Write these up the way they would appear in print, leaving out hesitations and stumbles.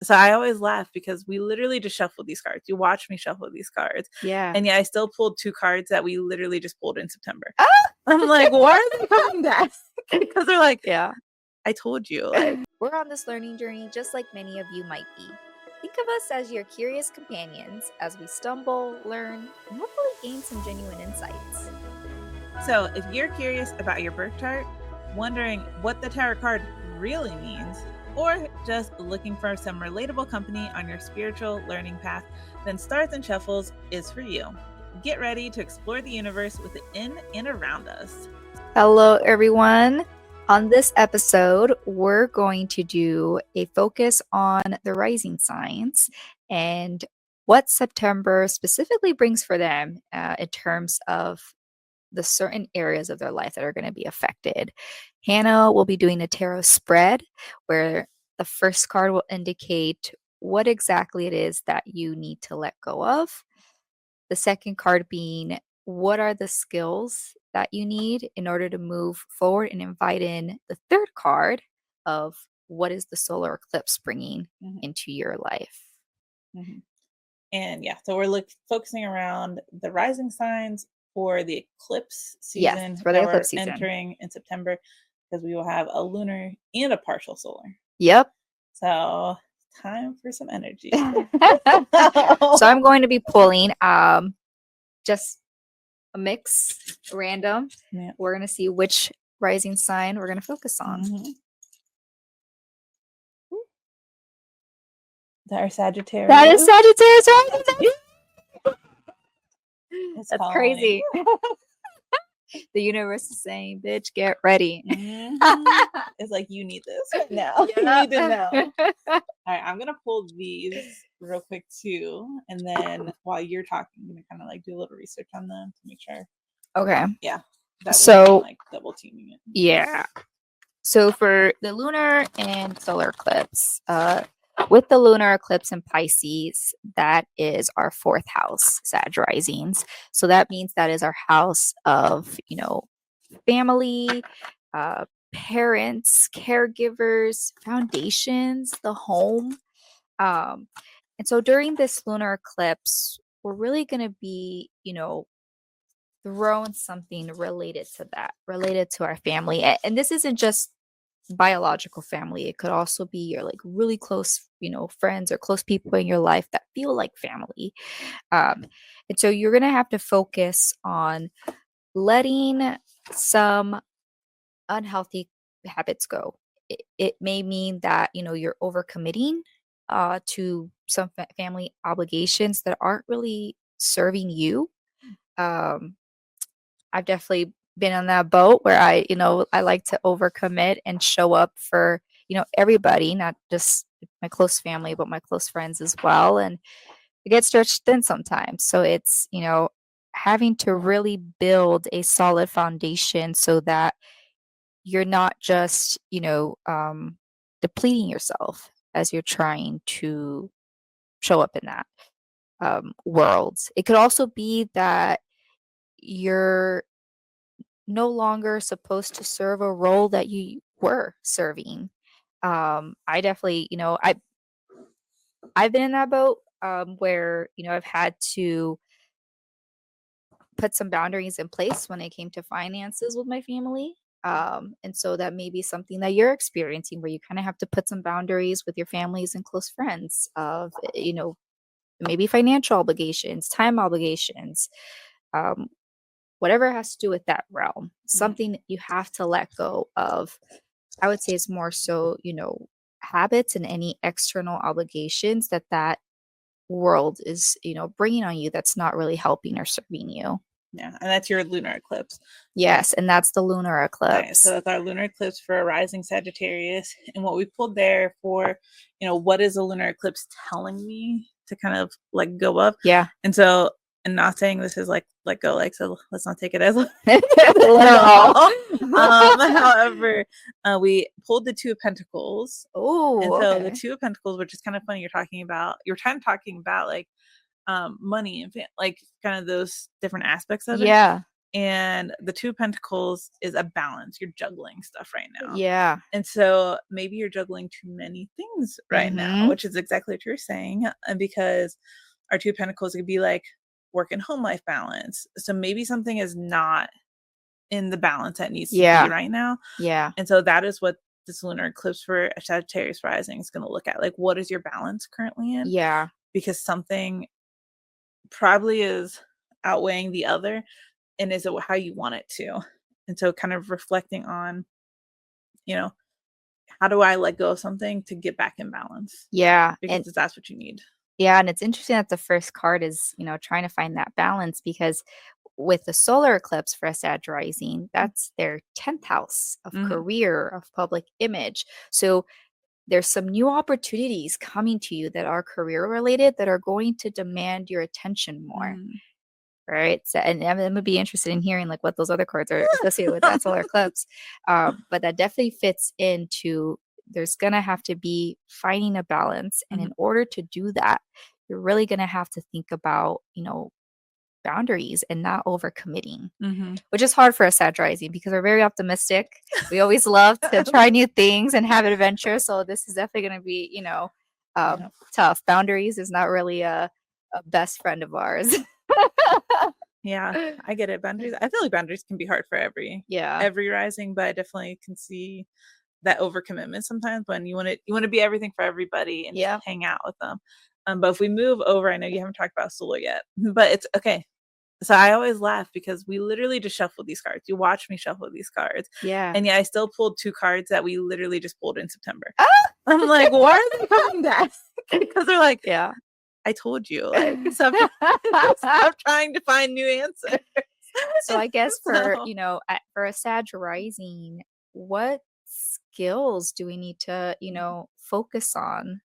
So I always laugh because we literally just shuffled these cards. You watch me shuffle these cards. Yeah. And yeah, I still pulled 2 cards that we literally just pulled in September. Ah! I'm like, why are they coming back? Because they're like, Yeah. I told you. Like, we're on this learning journey just like many of you might be. Think of us as your curious companions as we stumble, learn, and hopefully gain some genuine insights. So if you're curious about your birth chart, wondering what the tarot card really means, or just looking for some relatable company on your spiritual learning path, then Stars and Shuffles is for you. Get ready to explore the universe within and around us. Hello, everyone. On this episode, we're going to do a focus on the rising signs and what September specifically brings for them in terms of the certain areas of their life that are going to be affected. Hannah will be doing a tarot spread where the first card will indicate what exactly it is that you need to let go of. The second card being what are the skills that you need in order to move forward, and invite in the third card of what is the solar eclipse bringing into your life. And yeah, so we're focusing around the rising signs for the eclipse season. Yes, for the eclipse season. Entering in September, because we will have a lunar and a partial solar. Yep. So time for some energy. So I'm going to be pulling just a mix, random. Yeah. We're going to see which rising sign we're going to focus on. That are Sagittarius. That is Sagittarius rising. That's crazy. The universe is saying, bitch, get ready. It's like, you need this right now. You need to know. All right, I'm going to pull these real quick too. And then while you're talking, I'm going to kind of like do a little research on them to make sure. Okay. Yeah. So, like double teaming it. Yeah. So for the lunar and solar eclipse, with the lunar eclipse in Pisces, that is our 4th house, Sag risings. So that means that is our house of, family, parents, caregivers, foundations, the home. And so during this lunar eclipse, we're really going to be, thrown something related to that, related to our family. And this isn't just biological family. It could also be your like really close, friends or close people in your life that feel like family. And so you're going to have to focus on letting some unhealthy habits go. It may mean that, you're overcommitting to some family obligations that aren't really serving you. I've definitely been on that boat where I like to overcommit and show up for, everybody, not just my close family, but my close friends as well. And it gets stretched thin sometimes. So it's, having to really build a solid foundation so that you're not just, depleting yourself as you're trying to show up in that world. It could also be that you're no longer supposed to serve a role that you were serving. I definitely, I've been in that boat where, I've had to put some boundaries in place when it came to finances with my family. And so that may be something that you're experiencing where you kind of have to put some boundaries with your families and close friends of, maybe financial obligations, time obligations, whatever has to do with that realm, something you have to let go of. I would say it's more so, habits and any external obligations that world is, bringing on you that's not really helping or serving you. Yeah, and that's your lunar eclipse. Yes, and that's the lunar eclipse. Right, so that's our lunar eclipse for a rising Sagittarius. And what we pulled there for, what is a lunar eclipse telling me to kind of like go up? Yeah. And so, and not saying this is like let go, like, so let's not take it as literal. However, we pulled the 2 of Pentacles. Oh, and so the 2 of Pentacles, which is kind of funny. You're talking about like money and like kind of those different aspects of it. Yeah. And the Two of Pentacles is a balance. You're juggling stuff right now. Yeah. And so maybe you're juggling too many things right now, which is exactly what you're saying. And because our Two of Pentacles could be like work and home life balance. So maybe something is not in the balance that needs to be right now. Yeah. And so that is what this lunar eclipse for a Sagittarius rising is going to look at. Like, what is your balance currently in? Yeah. Because something probably is outweighing the other. And is it how you want it to? And so kind of reflecting on, you know, how do I let go of something to get back in balance? Yeah. Because that's what you need. Yeah. And it's interesting that the first card is, trying to find that balance, because with the solar eclipse for a Sag rising, that's their 10th house of career, of public image. So there's some new opportunities coming to you that are career related that are going to demand your attention more. Right. So, and I'm going to be interested in hearing like what those other cards are associated with that solar eclipse. But that definitely fits into, there's going to have to be finding a balance. And in order to do that, you're really going to have to think about, boundaries and not overcommitting, which is hard for a Sag rising because we're very optimistic. We always love to try new things and have adventure. So this is definitely going to be, tough. Boundaries is not really a best friend of ours. Yeah, I get it. Boundaries. I feel like boundaries can be hard for every rising, but I definitely can see that overcommitment sometimes when you want to be everything for everybody and just hang out with them. But if we move over, I know you haven't talked about solar yet, but it's okay. So I always laugh because we literally just shuffled these cards. You watch me shuffle these cards. Yeah. And yeah, I still pulled 2 cards that we literally just pulled in September. I'm like, why are they coming back? Because they're like, yeah, I told you, like, stop trying to find new answers. So I guess for, for a Sag rising, what skills do we need to, focus on?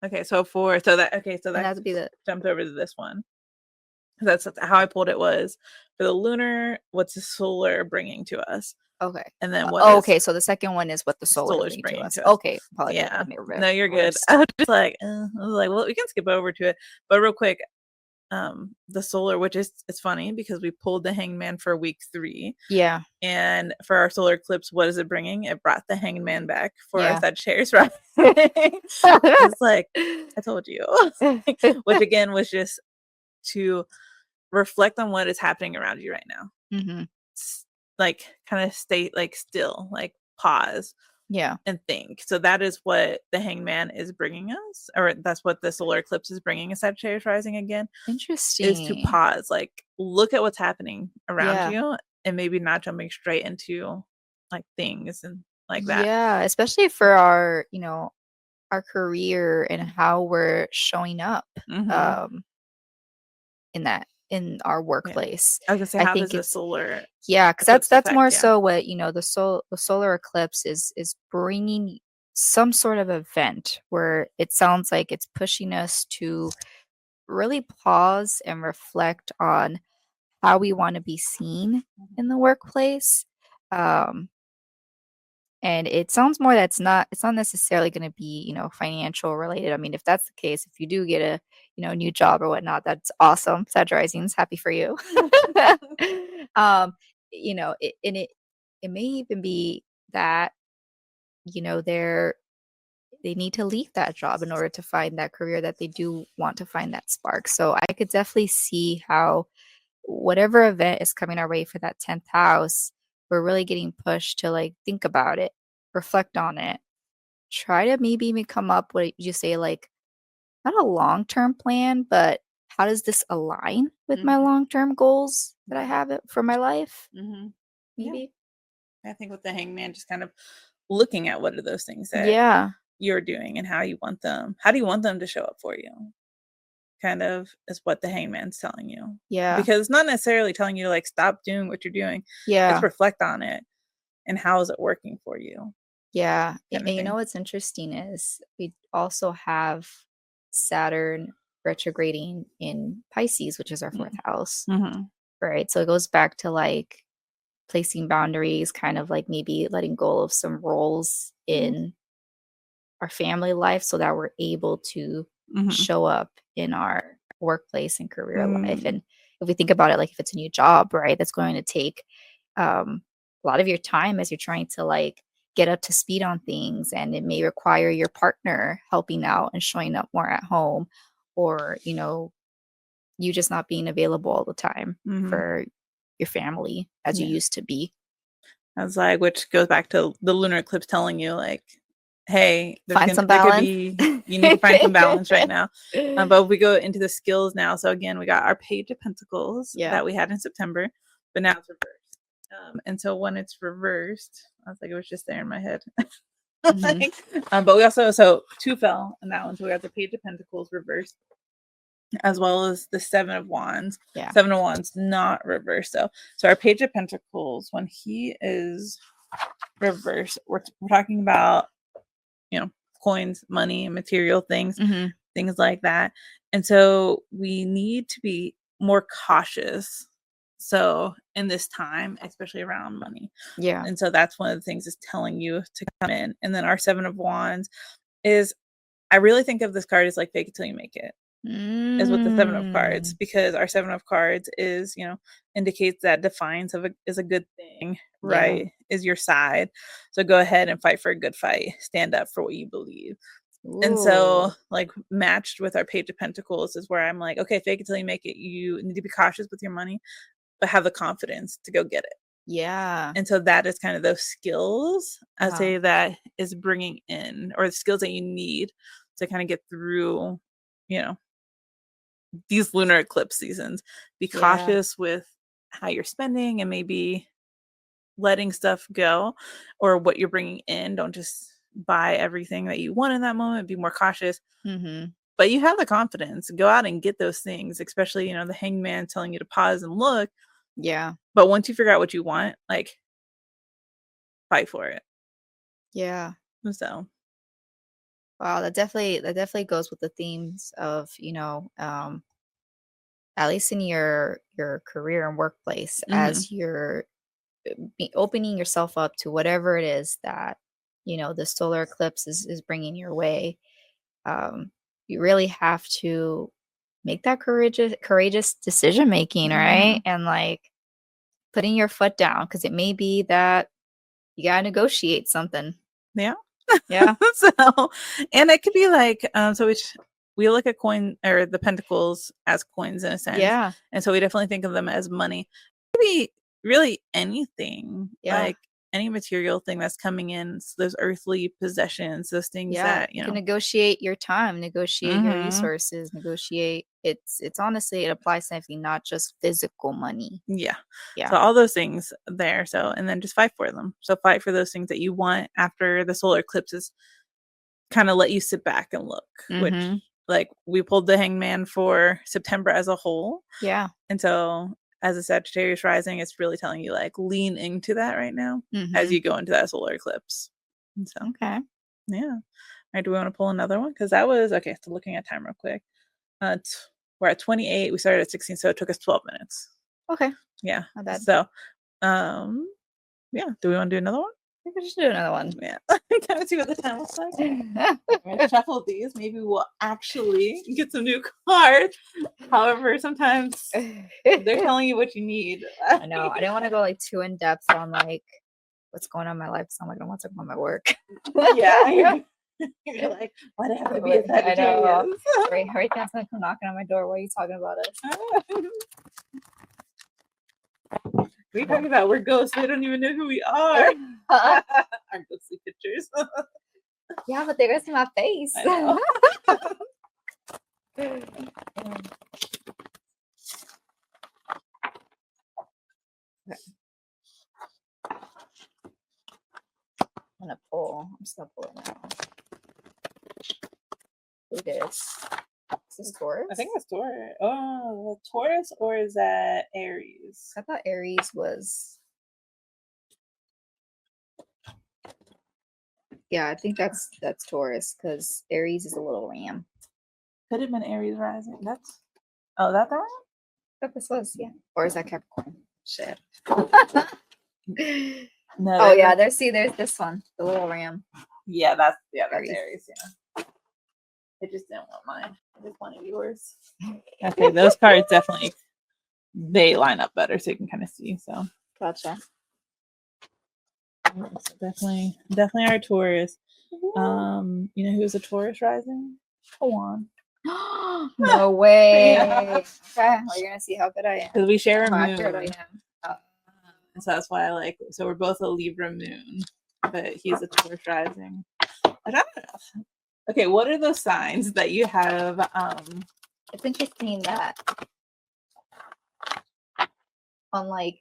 Okay, so that would be the jumped over to this one. That's how I pulled it was for the lunar, what's the solar bringing to us? Okay. And then okay, so the second one is what the solar's bringing to us. Okay, yeah. No, you're good. I was just like, well, we can skip over to it, but real quick, the solar, which is it's funny because we pulled the Hangman for week 3. Yeah. And for our solar eclipse, what is it bringing? It brought the Hangman back for us that shares right. It's like I told you, which again was just to reflect on what is happening around you right now. Like kind of stay like still, like pause. Yeah. And think. So that is what the Hangman is bringing us, or that's what the solar eclipse is bringing a Sagittarius rising again. Interesting. Is to pause, like look at what's happening around you and maybe not jumping straight into like things and like that. Yeah, especially for our, our career and how we're showing up in our workplace. I was gonna say, how does the solar? Yeah, because that's more so what the solar eclipse is bringing some sort of event where it sounds like it's pushing us to really pause and reflect on how we want to be seen in the workplace. And it sounds more that it's not necessarily going to be, financial related. I mean, if that's the case, if you do get a, new job or whatnot, that's awesome. Sag risings, happy for you. It may even be that, they need to leave that job in order to find that career that they do want to find that spark. So I could definitely see how whatever event is coming our way for that 10th house, we're really getting pushed to like think about it, reflect on it, try to maybe even come up with, you say, like not a long-term plan, but how does this align with my long-term goals that I have for my life? Maybe. I think with the Hangman, just kind of looking at what are those things that you're doing and how do you want them to show up for you, kind of is what the Hangman's telling you. Because it's not necessarily telling you to like stop doing what you're doing. It's reflect on it and how is it working for you. And you know what's interesting is we also have Saturn retrograding in Pisces, which is our 4th house. Right, so it goes back to like placing boundaries, kind of like maybe letting go of some roles in our family life so that we're able to show up in our workplace and career life. And if we think about it, like if it's a new job, right, that's going to take a lot of your time as you're trying to like get up to speed on things, and it may require your partner helping out and showing up more at home, or you just not being available all the time for your family as you used to be. I was like, which goes back to the lunar eclipse telling you like, hey, Find some balance. you need to find some balance right now. But we go into the skills now. So again, we got our Page of Pentacles that we had in September, but now it's reversed. And so when it's reversed, I was like, it was just there in my head. Like, but we also, so 2 fell in that one. So we got the Page of Pentacles reversed, as well as the 7 of Wands. 7 of Wands not reversed. So our Page of Pentacles, when he is reversed, we're talking about, coins, money, material things, things like that. And so we need to be more cautious. So in this time, especially around money. Yeah. And so that's one of the things is telling you to come in. And then our 7 of Wands is, I really think of this card as like fake it till you make it. Is with the 7 of cards, because our 7 of cards is, indicates that defiance is a good thing, right? Is your side. So go ahead and fight for a good fight. Stand up for what you believe. Ooh. And so like matched with our Page of Pentacles is where I'm like, okay, fake it till you make it. You need to be cautious with your money, but have the confidence to go get it. Yeah. And so that is kind of those skills I'd say that is bringing in, or the skills that you need to kind of get through, these lunar eclipse seasons. Be cautious with how you're spending and maybe letting stuff go, or what you're bringing in. Don't just buy everything that you want in that moment. Be more cautious. But you have the confidence. Go out and get those things, especially, the hangman telling you to pause and look. Yeah. But once you figure out what you want, like, fight for it. Yeah. So. Wow, that definitely goes with the themes of, at least in your career and workplace, as you're opening yourself up to whatever it is that, the solar eclipse is bringing your way. You really have to make that courageous decision making, right? And like putting your foot down, because it may be that you gotta negotiate something. Yeah. Yeah. So, and it could be like, so we look at coin or the pentacles as coins in a sense. Yeah. And so we definitely think of them as money. It could be really anything. Yeah. Like any material thing that's coming in, so those earthly possessions, those things that, you can negotiate your time, negotiate your resources, negotiate. It's honestly, it applies to everything, not just physical money. Yeah. So all those things there. So, and then just fight for them. So fight for those things that you want after the solar eclipses kind of let you sit back and look, which like we pulled the hangman for September as a whole. Yeah. And so as a Sagittarius rising, it's really telling you like lean into that right now as you go into that solar eclipse. And so, okay. Yeah. All right. Do we want to pull another one? Because that was, okay, so looking at time real quick. We're at 28. We started at 16, so it took us 12 minutes. Okay. Yeah. Not bad. So, yeah. Do we want to do another one? I think we should do another one. Yeah. Kind of see what the time looks like. I'm going to shuffle these. Maybe we'll actually get some new cards. However, sometimes they're telling you what you need. I know. I didn't want to go like too in depth on like what's going on in my life. So I'm like, I want to talk about my work. Yeah. You're like, why do I have to be a Sagittarius? Right now, someone come knocking on my door. What are you talking about us? We're talking about we're ghosts. We don't even know who we are. Our ghostly pictures. Yeah, but they go to my face. I know. I'm gonna pull. I'm still pulling now. Who this? Is this Taurus? I think it's Taurus. Oh, Taurus, or is that Aries? I thought Aries was. Yeah, I think that's Taurus, because Aries is a little ram. Could have been Aries rising. That's that the ram? I thought this was, yeah. Or is that Capricorn? Shit. No. Oh yeah, there's this one, the little ram. Yeah, that's Aries. Yeah. I just didn't want mine. I just wanted yours. Okay, those cards definitely they line up better so you can kind of see. So Gotcha. so definitely our Taurus. You know who's a Taurus rising? Go on. No way. Yeah. Okay, we're gonna see how good I am. Because we share a How moon. accurate I am. And so that's why I like. So we're both a Libra moon, but he's a Taurus rising. I don't know. Okay, what are those signs that you have? It's interesting that on like,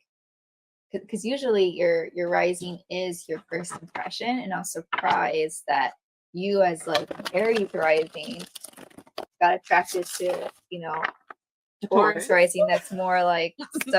because usually your rising is your first impression, and I'm surprised that you as like Aries rising got attracted to Taurus rising. That's more like stubborn.